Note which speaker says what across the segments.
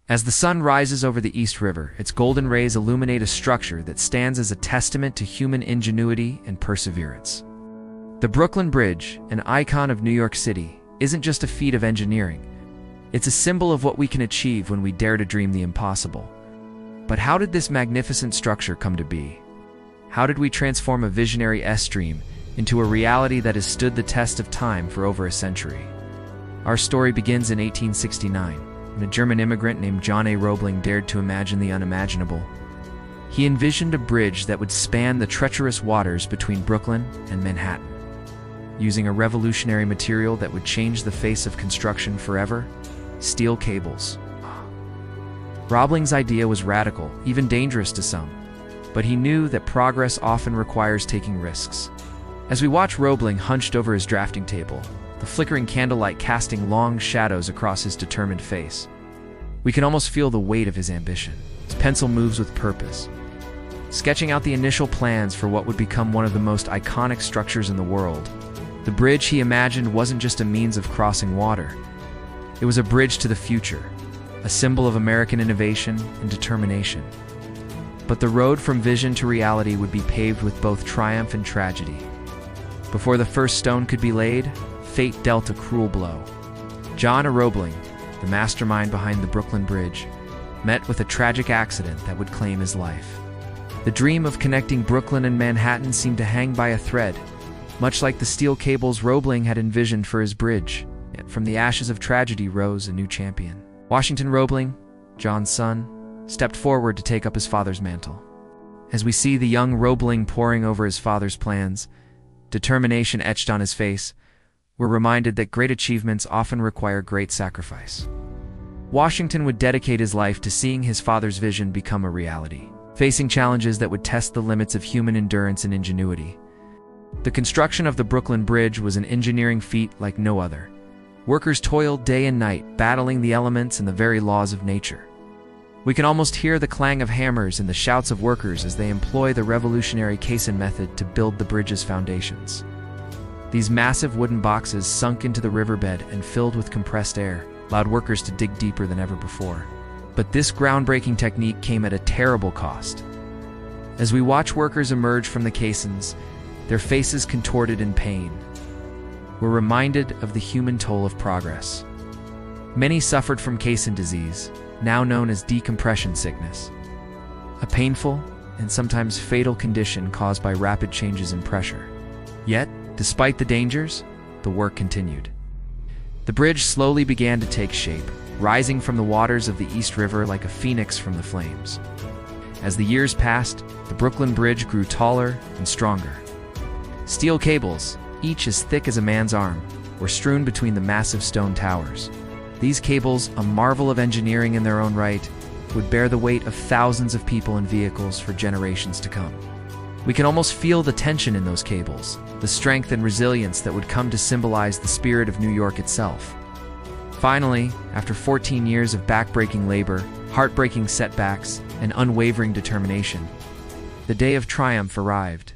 Speaker 1: As the sun rises over the East River, its golden rays illuminate a structure that stands as a testament to human ingenuity and perseverance. The Brooklyn Bridge, an icon of New York City, isn't just a feat of engineering. It's a symbol of what we can achieve when we dare to dream the impossible. But how did this magnificent structure come to be? How did we transform a visionary S-dream into a reality that has stood the test of time for over a century? Our story begins in 1869, when a German immigrant named John A. Roebling dared to imagine the unimaginable. He envisioned a bridge that would span the treacherous waters between Brooklyn and Manhattan. Using a revolutionary material that would change the face of construction forever, steel cables. Roebling's idea was radical, even dangerous to some, but he knew that progress often requires taking risks. As we watch Roebling hunched over his drafting table, the flickering candlelight casting long shadows across his determined face, we can almost feel the weight of his ambition. His pencil moves with purpose, sketching out the initial plans for what would become one of the most iconic structures in the world. The bridge he imagined wasn't just a means of crossing water. It was a bridge to the future, a symbol of American innovation and determination. But the road from vision to reality would be paved with both triumph and tragedy. Before the first stone could be laid, fate dealt a cruel blow. John A. Roebling, the mastermind behind the Brooklyn Bridge, met with a tragic accident that would claim his life. The dream of connecting Brooklyn and Manhattan seemed to hang by a thread, much like the steel cables Roebling had envisioned for his bridge. Yet from the ashes of tragedy rose a new champion. Washington Roebling, John's son, stepped forward to take up his father's mantle. As we see the young Roebling poring over his father's plans, determination etched on his face, we're reminded that great achievements often require great sacrifice. Washington would dedicate his life to seeing his father's vision become a reality, facing challenges that would test the limits of human endurance and ingenuity. The construction of the Brooklyn Bridge was an engineering feat like no other. Workers toiled day and night, battling the elements and the very laws of nature. We can almost hear the clang of hammers and the shouts of workers as they employ the revolutionary caisson method to build the bridge's foundations. These massive wooden boxes sunk into the riverbed and filled with compressed air allowed workers to dig deeper than ever before. But this groundbreaking technique came at a terrible cost. As we watch workers emerge from the caissons, their faces contorted in pain, we're reminded of the human toll of progress. Many suffered from caisson disease, now known as decompression sickness, a painful and sometimes fatal condition caused by rapid changes in pressure. Yet, despite the dangers, the work continued. The bridge slowly began to take shape, rising from the waters of the East River like a phoenix from the flames. As the years passed, the Brooklyn Bridge grew taller and stronger. Steel cables, each as thick as a man's arm, were strewn between the massive stone towers. These cables, a marvel of engineering in their own right, would bear the weight of thousands of people and vehicles for generations to come. We can almost feel the tension in those cables, the strength and resilience that would come to symbolize the spirit of New York itself. Finally, after 14 years of backbreaking labor, heartbreaking setbacks, and unwavering determination, the day of triumph arrived.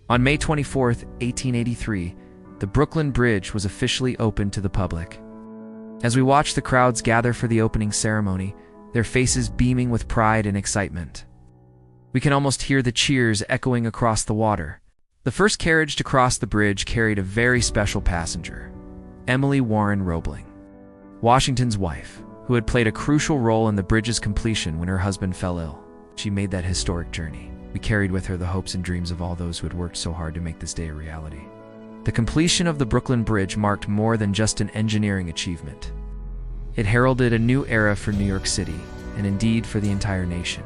Speaker 1: On May 24, 1883, the Brooklyn Bridge was officially opened to the public. As we watch the crowds gather for the opening ceremony, their faces beaming with pride and excitement, we can almost hear the cheers echoing across the water. The first carriage to cross the bridge carried a very special passenger, Emily Warren Roebling, Washington's wife, who had played a crucial role in the bridge's completion when her husband fell ill. She made that historic journey. We carried with her the hopes and dreams of all those who had worked so hard to make this day a reality. The completion of the Brooklyn Bridge marked more than just an engineering achievement. It heralded a new era for New York City, and indeed for the entire nation.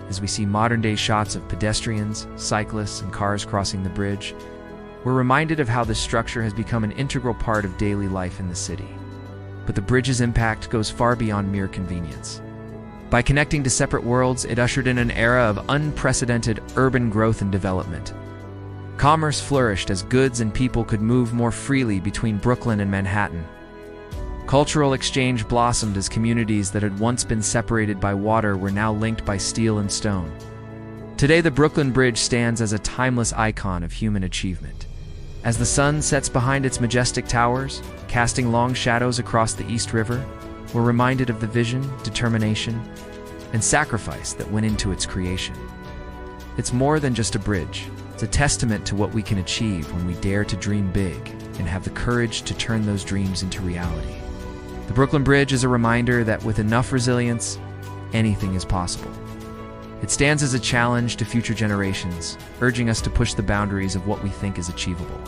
Speaker 1: As we see modern-day shots of pedestrians, cyclists, and cars crossing the bridge, we're reminded of how this structure has become an integral part of daily life in the city. But the bridge's impact goes far beyond mere convenience. By connecting to separate worlds, it ushered in an era of unprecedented urban growth and development. Commerce flourished as goods and people could move more freely between Brooklyn and Manhattan. Cultural exchange blossomed as communities that had once been separated by water were now linked by steel and stone. Today, the Brooklyn Bridge stands as a timeless icon of human achievement. As the sun sets behind its majestic towers, casting long shadows across the East River, we're reminded of the vision, determination, and sacrifice that went into its creation. It's more than just a bridge. It's a testament to what we can achieve when we dare to dream big and have the courage to turn those dreams into reality. The Brooklyn Bridge is a reminder that with enough resilience, anything is possible. It stands as a challenge to future generations, urging us to push the boundaries of what we think is achievable.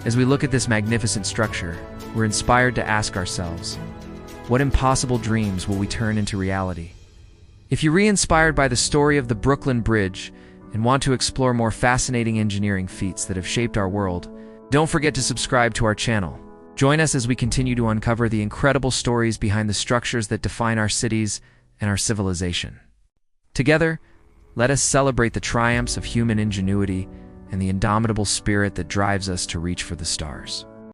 Speaker 1: As we look at this magnificent structure, we're inspired to ask ourselves, what impossible dreams will we turn into reality? If you're re-inspired by the story of the Brooklyn Bridge and want to explore more fascinating engineering feats that have shaped our world, don't forget to subscribe to our channel. Join us as we continue to uncover the incredible stories behind the structures that define our cities and our civilization. Together, let us celebrate the triumphs of human ingenuity and the indomitable spirit that drives us to reach for the stars.